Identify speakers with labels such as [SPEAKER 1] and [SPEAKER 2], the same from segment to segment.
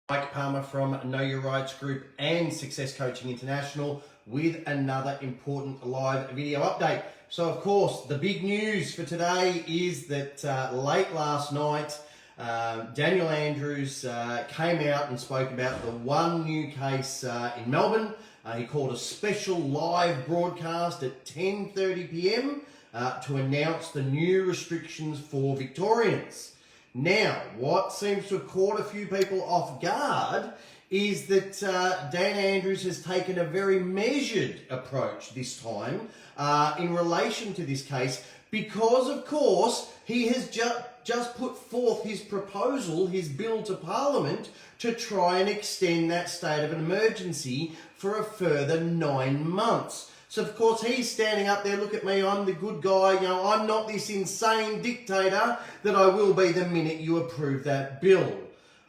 [SPEAKER 1] Mike Palmer from Know Your Rights Group and Success Coaching International with another important live video update. So of course, the big news for today is that late last night, Daniel Andrews came out and spoke about the one new case in Melbourne. He called a special live broadcast at 10:30 p.m. To announce the new restrictions for Victorians. Now, what seems to have caught a few people off guard is that Dan Andrews has taken a very measured approach this time in relation to this case because, of course, he has just put forth his proposal, his bill to Parliament to try and extend that state of an emergency for a further 9 months. So, of course, he's standing up there, look at me, I'm the good guy, I'm not this insane dictator that I will be the minute you approve that bill,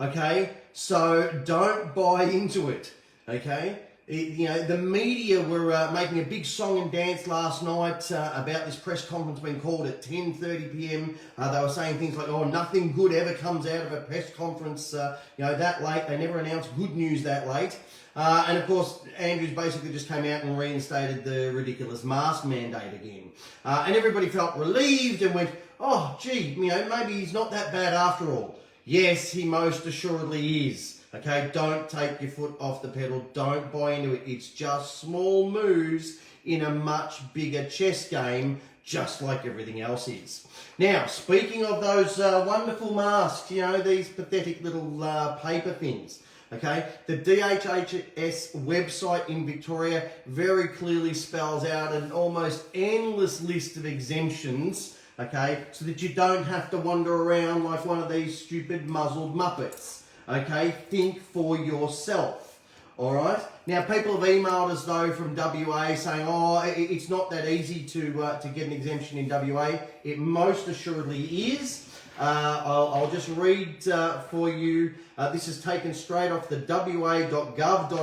[SPEAKER 1] okay? So don't buy into it, okay? The media were making a big song and dance last night about this press conference being called at 10:30 p.m. They were saying things like, oh, nothing good ever comes out of a press conference, that late. They never announce good news that late. And of course, Andrews basically just came out and reinstated the ridiculous mask mandate again. And everybody felt relieved and went, oh, gee, maybe he's not that bad after all. Yes, he most assuredly is. Okay, don't take your foot off the pedal. Don't buy into it. It's just small moves in a much bigger chess game, just like everything else is. Now, speaking of those wonderful masks, these pathetic little paper things. Okay, the DHHS website in Victoria very clearly spells out an almost endless list of exemptions, okay, so that you don't have to wander around like one of these stupid muzzled muppets, okay? Think for yourself, all right? Now, people have emailed us, though, from WA saying, oh, it's not that easy to get an exemption in WA. It most assuredly is. I'll just read for you. This is taken straight off the wa.gov.au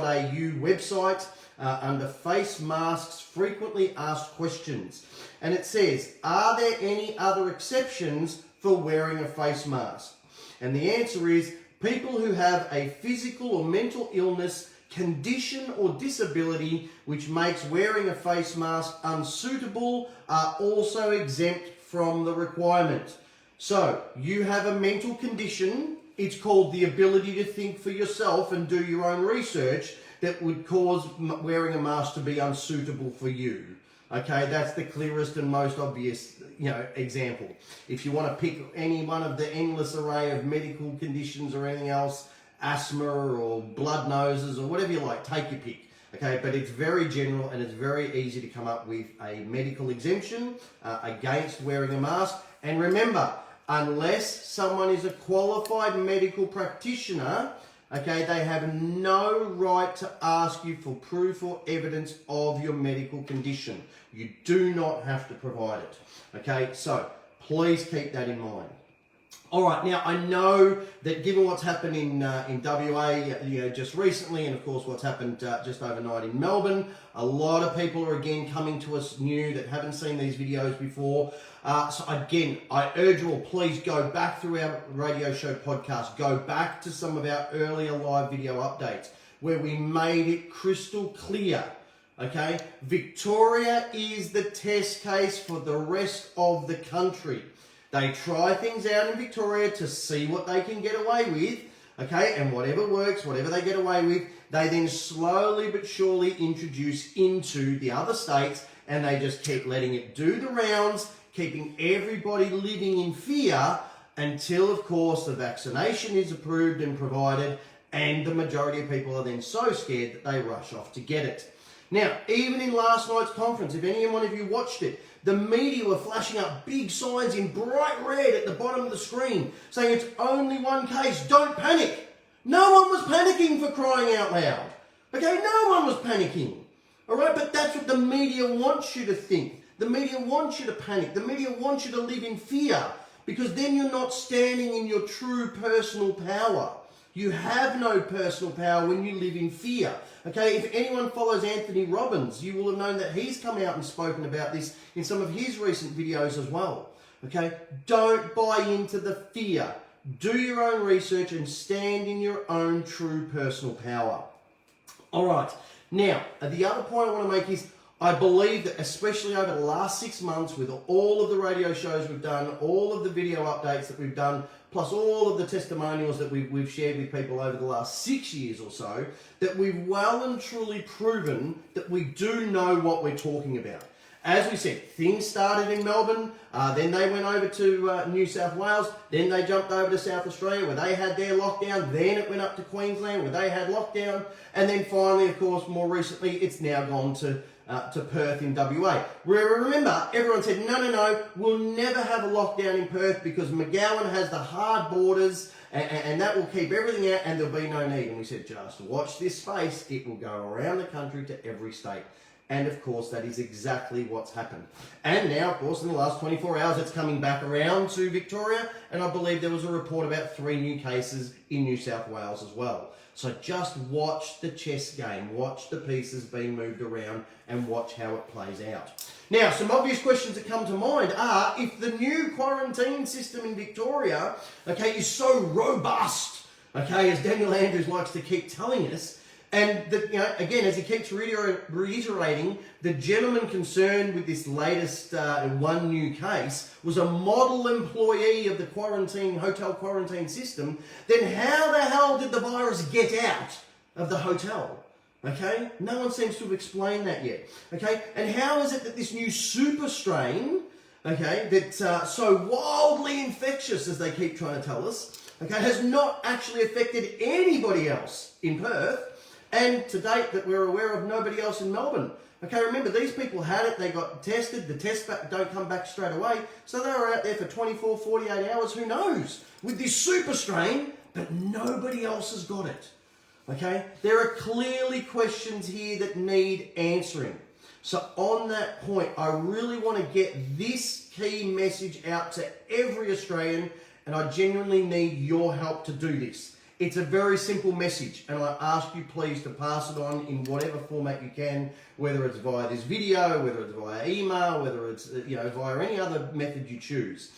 [SPEAKER 1] website under face masks frequently asked questions. And it says, are there any other exceptions for wearing a face mask? And the answer is, people who have a physical or mental illness, condition or disability which makes wearing a face mask unsuitable are also exempt from the requirement. So, you have a mental condition, it's called the ability to think for yourself and do your own research that would cause wearing a mask to be unsuitable for you. Okay, that's the clearest and most obvious, example. If you want to pick any one of the endless array of medical conditions or anything else, asthma or blood noses or whatever you like, take your pick. Okay, but it's very general and it's very easy to come up with a medical exemption against wearing a mask. And remember, unless someone is a qualified medical practitioner, okay, they have no right to ask you for proof or evidence of your medical condition. You do not have to provide it. Okay, so please keep that in mind. All right, now I know that given what's happened in WA, just recently, and of course what's happened just overnight in Melbourne, a lot of people are again coming to us new that haven't seen these videos before. So again, I urge you all, please go back through our radio show podcast, go back to some of our earlier live video updates where we made it crystal clear. Okay, Victoria is the test case for the rest of the country. They try things out in Victoria to see what they can get away with, okay, and whatever works, whatever they get away with, they then slowly but surely introduce into the other states, and they just keep letting it do the rounds, keeping everybody living in fear until, of course, the vaccination is approved and provided, and the majority of people are then so scared that they rush off to get it. Now, even in last night's conference, if any one of you watched it, the media were flashing up big signs in bright red at the bottom of the screen saying it's only one case, don't panic. No one was panicking, for crying out loud. Okay, no one was panicking. All right, but that's what the media wants you to think. The media wants you to panic. The media wants you to live in fear because then you're not standing in your true personal power. You have no personal power when you live in fear. Okay, if anyone follows Anthony Robbins, you will have known that he's come out and spoken about this in some of his recent videos as well. Okay, don't buy into the fear. Do your own research and stand in your own true personal power. All right. Now, the other point I want to make is I believe that especially over the last 6 months with all of the radio shows we've done, all of the video updates that we've done, plus all of the testimonials that we've shared with people over the last 6 years or so, that we've well and truly proven that we do know what we're talking about. As we said, things started in Melbourne, then they went over to New South Wales, then they jumped over to South Australia where they had their lockdown, then it went up to Queensland where they had lockdown, and then finally, of course, more recently, it's now gone to Perth in WA. Where remember, everyone said, no, we'll never have a lockdown in Perth because McGowan has the hard borders and that will keep everything out and there'll be no need. And we said, just watch this space, it will go around the country to every state. And of course, that is exactly what's happened. And now, of course, in the last 24 hours, it's coming back around to Victoria. And I believe there was a report about 3 new cases in New South Wales as well. So just watch the chess game, watch the pieces being moved around and watch how it plays out. Now, some obvious questions that come to mind are, if the new quarantine system in Victoria, okay, is so robust, okay, as Daniel Andrews likes to keep telling us, and that, you know, again, as he keeps reiterating, the gentleman concerned with this latest one new case was a model employee of the hotel quarantine system, then how the hell did the virus get out of the hotel? Okay, no one seems to have explained that yet. Okay, and how is it that this new super strain, okay, that's so wildly infectious, as they keep trying to tell us, okay, has not actually affected anybody else in Perth? And to date, that we're aware of, nobody else in Melbourne. Okay, remember, these people had it, they got tested, the tests don't come back straight away, so they were out there for 24, 48 hours, who knows, with this super strain, but nobody else has got it. Okay, there are clearly questions here that need answering. So on that point, I really want to get this key message out to every Australian, and I genuinely need your help to do this. It's a very simple message, and I ask you please to pass it on in whatever format you can, whether it's via this video, whether it's via email, whether it's via any other method you choose.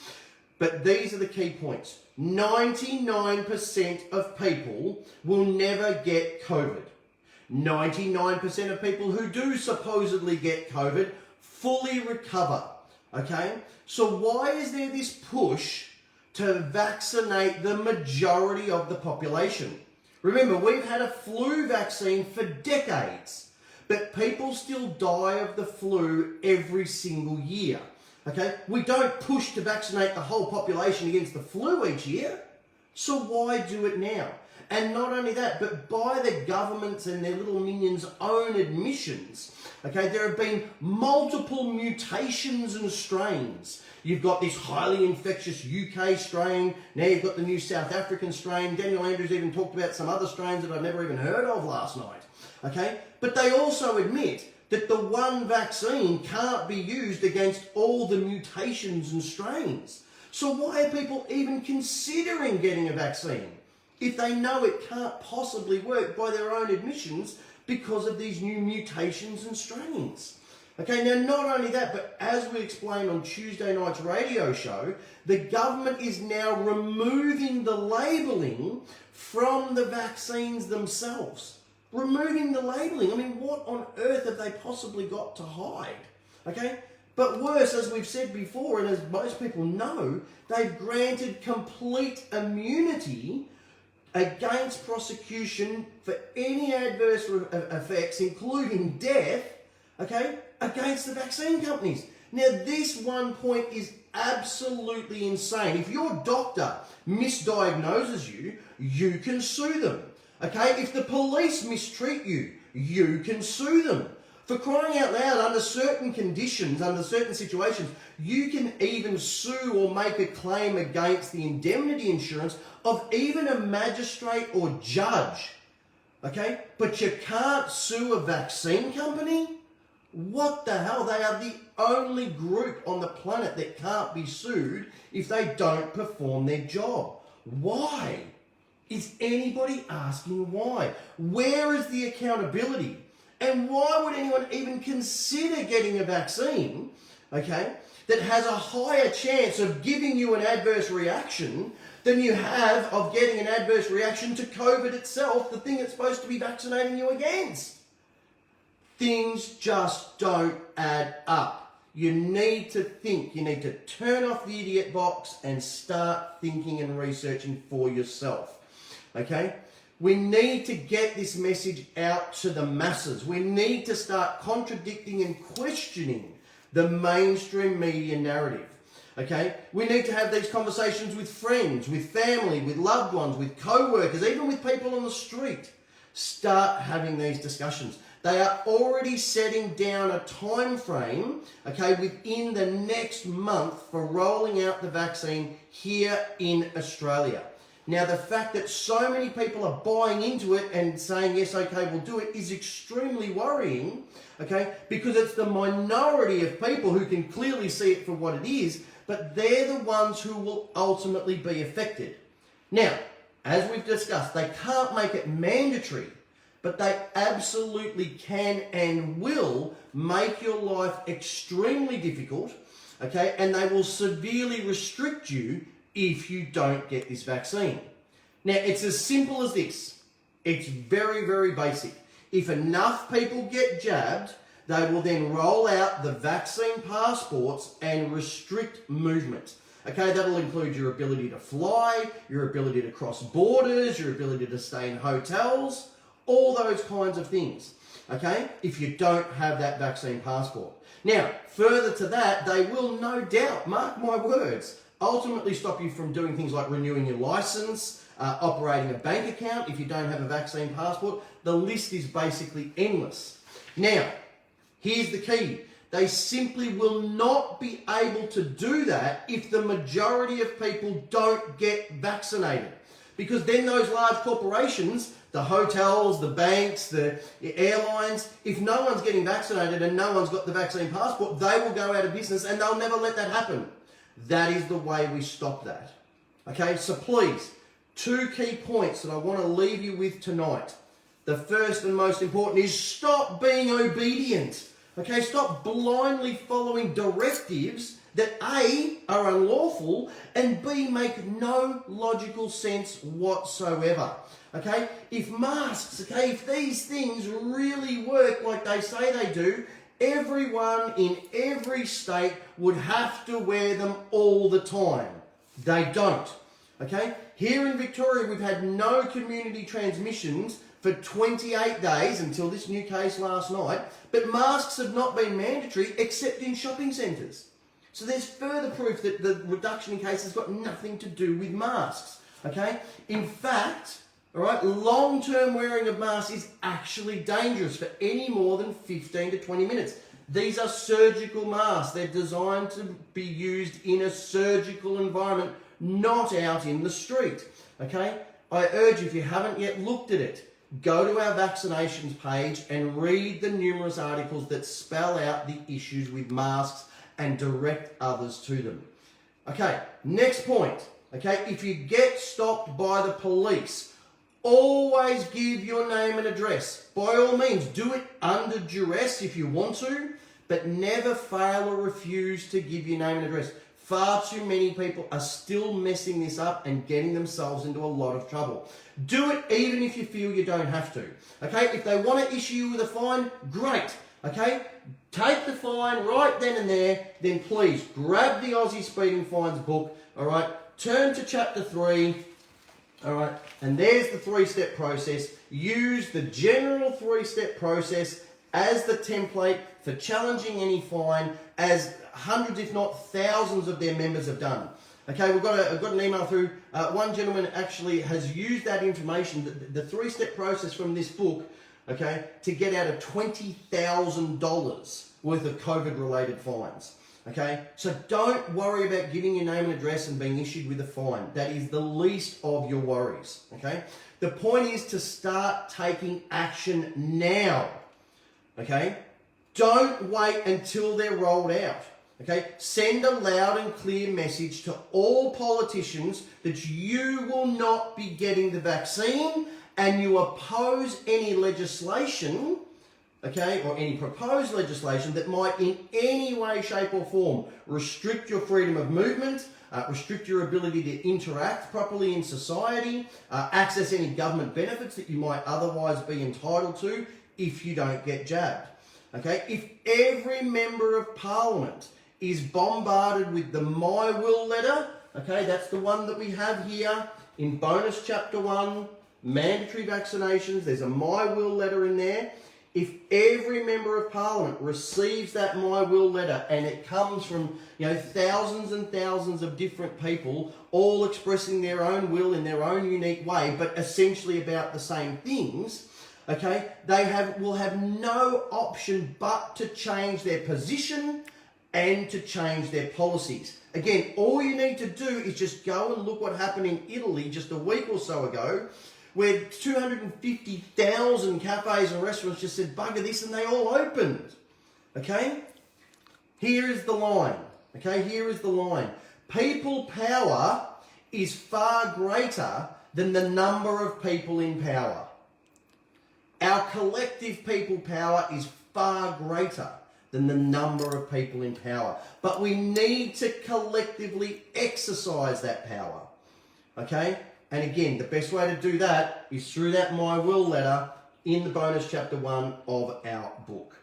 [SPEAKER 1] But these are the key points. 99% of people will never get COVID. 99% of people who do supposedly get COVID fully recover. Okay? So why is there this push to vaccinate the majority of the population? Remember, we've had a flu vaccine for decades, but people still die of the flu every single year. Okay, we don't push to vaccinate the whole population against the flu each year, so why do it now? And not only that, but by the government's and their little minions' own admissions, okay, there have been multiple mutations and strains. You've got this highly infectious UK strain, now you've got the new South African strain. Daniel Andrews even talked about some other strains that I've never even heard of last night, okay? But they also admit that the one vaccine can't be used against all the mutations and strains. So why are people even considering getting a vaccine if they know it can't possibly work by their own admissions because of these new mutations and strains? Okay, now not only that, but as we explained on Tuesday night's radio show, the government is now removing the labelling from the vaccines themselves. Removing the labelling. I mean, what on earth have they possibly got to hide? Okay? But worse, as we've said before, and as most people know, they've granted complete immunity against prosecution for any adverse effects, including death, okay, against the vaccine companies. Now, this one point is absolutely insane. If your doctor misdiagnoses you, you can sue them. Okay, if the police mistreat you, you can sue them. For crying out loud, under certain conditions, under certain situations, you can even sue or make a claim against the indemnity insurance of even a magistrate or judge. Okay, but you can't sue a vaccine company? What the hell? They are the only group on the planet that can't be sued if they don't perform their job. Why? Is anybody asking why? Where is the accountability? And why would anyone even consider getting a vaccine, okay, that has a higher chance of giving you an adverse reaction than you have of getting an adverse reaction to COVID itself, the thing it's supposed to be vaccinating you against. Things just don't add up. You need to think. You need to turn off the idiot box and start thinking and researching for yourself. Okay? We need to get this message out to the masses. We need to start contradicting and questioning the mainstream media narrative. Okay? We need to have these conversations with friends, with family, with loved ones, with co-workers, even with people on the street. Start having these discussions. They are already setting down a time frame, okay, within the next month for rolling out the vaccine here in Australia. Now, the fact that so many people are buying into it and saying, yes, okay, we'll do it, is extremely worrying, okay, because it's the minority of people who can clearly see it for what it is, but they're the ones who will ultimately be affected. Now, as we've discussed, they can't make it mandatory, but they absolutely can and will make your life extremely difficult, okay, and they will severely restrict you if you don't get this vaccine. Now, it's as simple as this. It's very, very basic. If enough people get jabbed, they will then roll out the vaccine passports and restrict movement. Okay, that'll include your ability to fly, your ability to cross borders, your ability to stay in hotels, all those kinds of things, okay, if you don't have that vaccine passport. Now, further to that, they will no doubt, mark my words, ultimately stop you from doing things like renewing your license, operating a bank account if you don't have a vaccine passport. The list is basically endless. Now, here's the key. They simply will not be able to do that if the majority of people don't get vaccinated. Because then those large corporations, the hotels, the banks, the airlines, if no one's getting vaccinated and no one's got the vaccine passport, they will go out of business and they'll never let that happen. That is the way we stop that. Okay, so please, 2 key points that I want to leave you with tonight. The first and most important is stop being obedient. Okay, stop blindly following directives that A, are unlawful, and B, make no logical sense whatsoever. Okay, if masks, okay, if these things really work like they say they do, everyone in every state would have to wear them all the time. They don't. Okay, here in Victoria, we've had no community transmissions for 28 days until this new case last night, but masks have not been mandatory except in shopping centres. So there's further proof that the reduction in cases has got nothing to do with masks, okay? In fact, all right, long-term wearing of masks is actually dangerous for any more than 15 to 20 minutes. These are surgical masks. They're designed to be used in a surgical environment, not out in the street, okay? I urge you, if you haven't yet looked at it, go to our vaccinations page and read the numerous articles that spell out the issues with masks and direct others to them. Okay, next point. Okay, if you get stopped by the police, always give your name and address. By all means, do it under duress if you want to, but never fail or refuse to give your name and address. Far too many people are still messing this up and getting themselves into a lot of trouble. Do it even if you feel you don't have to. Okay, if they want to issue you with a fine, great. Okay, take the fine right then and there, then please grab the Aussie Speeding Fines book, all right, turn to chapter 3, all right, and there's the 3-step process. Use the general 3-step process as the template for challenging any fine, as hundreds if not thousands of their members have done. Okay, I've got an email through. One gentleman actually has used that information, the 3-step process from this book, okay, to get out of $20,000 worth of COVID-related fines. Okay, so don't worry about giving your name and address and being issued with a fine. That is the least of your worries. Okay, the point is to start taking action now. Okay, don't wait until they're rolled out. Okay, send a loud and clear message to all politicians that you will not be getting the vaccine and you oppose any legislation, okay, or any proposed legislation that might in any way, shape or form restrict your freedom of movement, restrict your ability to interact properly in society, access any government benefits that you might otherwise be entitled to if you don't get jabbed. Okay, if every member of parliament is bombarded with the My Will letter, okay, that's the one that we have here in bonus chapter 1, mandatory vaccinations, there's a My Will letter in there. If every member of parliament receives that My Will letter and it comes from, thousands and thousands of different people all expressing their own will in their own unique way, but essentially about the same things, okay, will have no option but to change their position and to change their policies. Again, all you need to do is just go and look what happened in Italy just a week or so ago, where 250,000 cafes and restaurants just said, bugger this, and they all opened. Okay? Here is the line. Okay, here is the line. People power is far greater than the number of people in power. Our collective people power is far greater than the number of people in power. But we need to collectively exercise that power. Okay? And again, the best way to do that is through that My Will letter in the bonus chapter 1 of our book.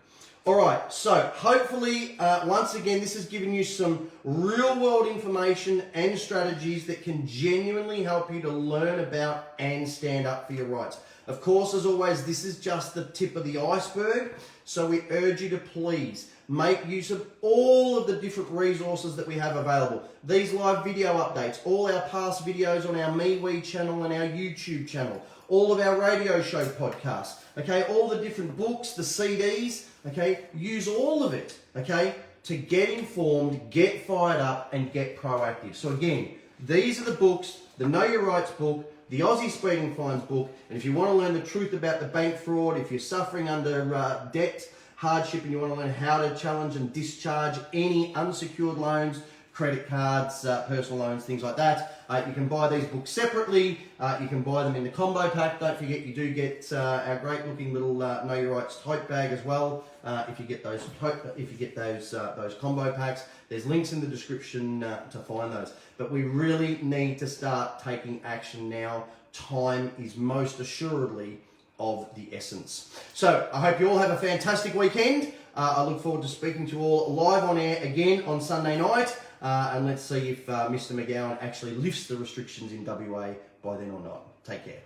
[SPEAKER 1] All right, so hopefully, once again, this has given you some real world information and strategies that can genuinely help you to learn about and stand up for your rights. Of course, as always, this is just the tip of the iceberg, so we urge you to please make use of all of the different resources that we have available. These live video updates, all our past videos on our MeWe channel and our YouTube channel, all of our radio show podcasts, okay, all the different books, the CDs, okay, use all of it, okay, to get informed, get fired up, and get proactive. So again, these are the books, the Know Your Rights book, the Aussie Speeding Fines book, and if you want to learn the truth about the bank fraud, if you're suffering under debt, hardship, and you want to learn how to challenge and discharge any unsecured loans, credit cards, personal loans, things like that, you can buy these books separately. You can buy them in the combo pack. Don't forget, you do get our great looking little Know Your Rights tote bag as well. If you get those combo packs, there's links in the description to find those. But we really need to start taking action now. Time is most assuredly of the essence. So I hope you all have a fantastic weekend. I look forward to speaking to you all live on air again on Sunday night. And let's see if Mr. McGowan actually lifts the restrictions in WA by then or not. Take care.